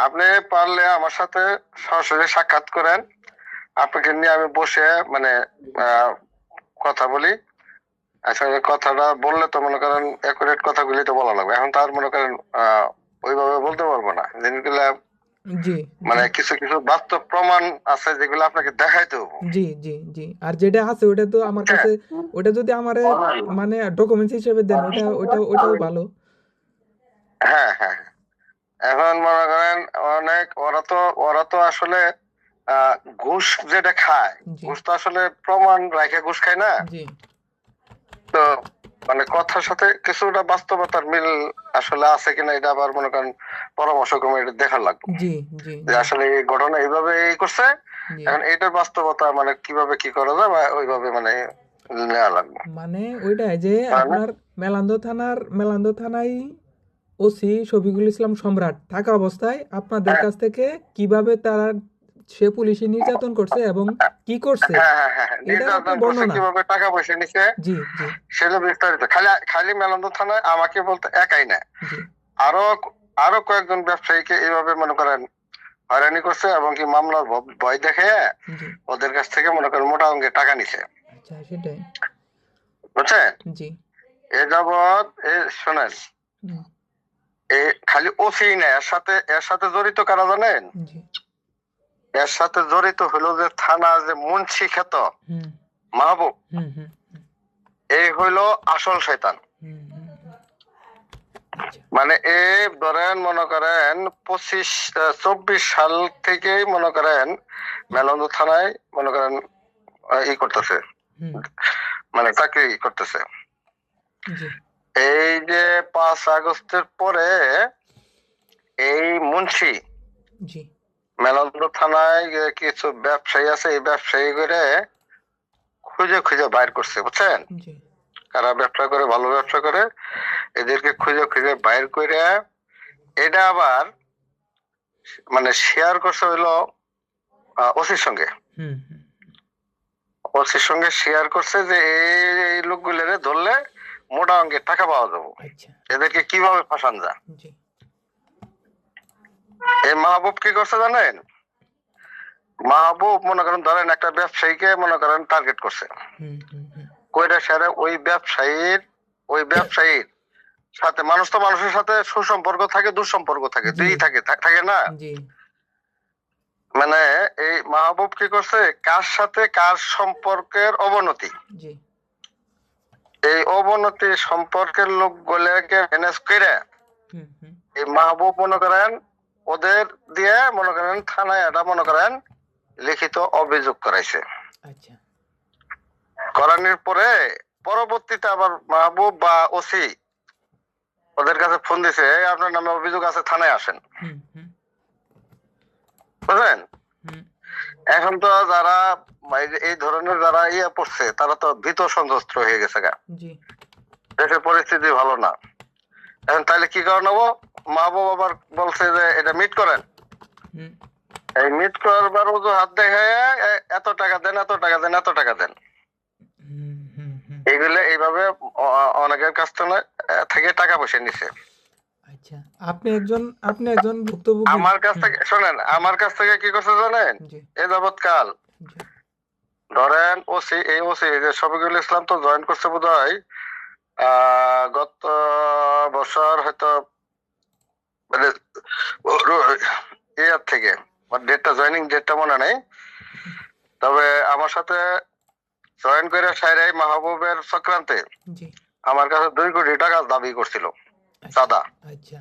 আপনি পারলে আমার সাথে সরাসরি সাক্ষাৎ করেন, আপনাকে নিয়ে আমি বসে মানে কথা বলি। আসলে কথাটা বললে তো মনে করেন একুরেট কথাগুলি তো বলা লাগবে। এখন তার মনে করেন ওইভাবে বলতে পারবো না জিনিসগুলা, জি জি মানে কিছু কিছু বাস্তব প্রমাণ আছে যেগুলো আপনাকে দেখাইতে হবে। জি জি জি আর যেটা আছে ওটা তো আমার হ্যাঁ কাছে, ওটা যদি আমারে মানে ডকুমেন্টস হিসেবে দেন, ওটাও ভালো। হ্যাঁ হ্যাঁ। এখন মনে করেন অনেক ওরা তো আসলে আহ ঘুষ যেটা খায়, জি ঘুষ তো আসলে প্রমাণ রাখে ঘুষ খায় না। জি তো মানে কথার সাথে কিছুটা বাস্তবতার মিল আসলে আছে কিনা এটা আবার মনে করেন পরামর্শ ক্রমে এটা দেখা লাগবে জি জি যে জি আসলে এই ঘটনা এইভাবে এই করছে। জি এখন এইটার বাস্তবতা মানে কিভাবে কি করা যায় বা ওইভাবে মানে নেওয়া লাগবে। মানে ওইটাই যে তাই না? আপনার মেলান্দো থানায় ওসি শফিকুল ইসলাম সম্রাট থাকা অবস্থায় আপনাদের হ্যাঁ কাছ থেকে কিভাবে তারা, সে পুলিশি নির্যাতন করছে এবং কি করছে, হ্যাঁ হ্যাঁ হ্যাঁ হ্যাঁ। এটার আপনি নির্যাতন করছে, বর্ণনা। কিভাবে টাকা পয়সা নিছে জি জি সেটা বিস্তারিত। খালি খালি মেলন্দ থানায় আমাকে বলতে একাই না, জি আরো আরো কয়েকজন ব্যবসায়ীকে এইভাবে মনে করেন হয়রানি করছে এবং কি মামলার ভয় দেখে জি ওদের কাছ থেকে মনে করেন মোটা অঙ্কের টাকা নিছে। আচ্ছা সেটাই। বুঝছেন? জি এ যাবৎ শোনেন, হুম, এ খালি ওসি না, এর সাথে জড়িত কারা জানেন? জি এর সাথে জড়িত হলো যে থানা যে মুন্সি খ্যাত হুম মাহবুব, হুম হুম এই হইলো আসল শয়তান। হুম হুম হুম, আচ্ছা মানে এ ধরেন মনে করেন 24 সাল থেকেই মনে করেন মেলন্দ থানায় মনে করেন ই করতেছে, হুম মানে চাকরি করতেছে। জি এই যে 5 আগস্টের পরে এই মুন্সি জি মেলন্দ থানায় যে কিছু ব্যবসায়ী আছে, এই ব্যবসায়ী করে খুঁজে খুঁজে বাইর করছে, বুঝছেন? জি কারা ব্যবসা করে, ভালো ব্যবসা করে, এদেরকে খুঁজে খুঁজে বাইর করে এটা আবার মানে শেয়ার করছে হইলো ওসির সঙ্গে। হুম হুম ওসির সঙ্গে শেয়ার করছে যে এই লোকগুলোরে ধরলে মোটা অঙ্কের টাকা পাওয়া যাবে, আচ্ছা এদেরকে কিভাবে ফাঁসান যায়। জি এই মাহবুব কি করছে জানেন? মাহবুব মনে করেন ধরেন একটা ব্যবসায়ীকে মনে করেন টার্গেট করছে, হুম হুম হুম কইরা সেরে ওই ব্যবসায়ীর সাথে, মানুষ তো মানুষের সাথে সুসম্পর্ক থাকে দুঃসম্পর্ক থাকে, জি দুই থাকে থাকে না। জি মানে এই মাহবুব কি করছে, কার সাথে কার সম্পর্কের অবনতি, জি এই অবনতি সম্পর্কের লোকগুলোকে ম্যানেজ করে হুম হুম এই মাহবুব মনে করেন ওদের দিয়ে মনে করেন থানায় এটা মনে করেন লিখিত অভিযোগ করাইছে। আচ্ছা করানোর পরে পরবর্তীতে আবার মাহবুব বা ওসি ওদের কাছে ফোন দিছে, "এই আপনার নামে অভিযোগ আছে, থানায় আসেন।" হুম হুম বুঝলেন? হুম এখন তো যারা এই ধরনের যারা পড়ছে তারা তো ভীত সন্ত্রস্ত হয়ে গেছে গা, জি দেশের পরিস্থিতি ভালো না। এখন তাইলে কি কারণ হবো? মাহবুব আবার বলছে যে এটা মিট করেন। হুম এই মিট করবার অজুহাত দেখে এত টাকা দেন, এত টাকা দেন, এত টাকা দেন, হুম হুম হুম এইগুলো এইভাবে অনেকের কাছ থেকে টাকা পয়সা নিছে। আচ্ছা আপনি একজন ভুক্তভোগী। আমার কাছ হুম থেকে শোনেন, আমার কাছ থেকে কি করছে জানেন? জি এ যাবৎকাল জি ধরেন ওসি যে শফিকুল ইসলাম তো জয়েন করছে বোধহয় গত বছর হয়তো, মানে ইয়ার থেকে, ডেটটা জয়েনিং ডেটটা মনে নেই। তবে আমার সাথে জয়েন করে সাইরাই মাহবুবের চক্রান্তে জি আমার কাছে 2 কোটি টাকা দাবি করছিল আচ্ছা চাঁদা। আচ্ছা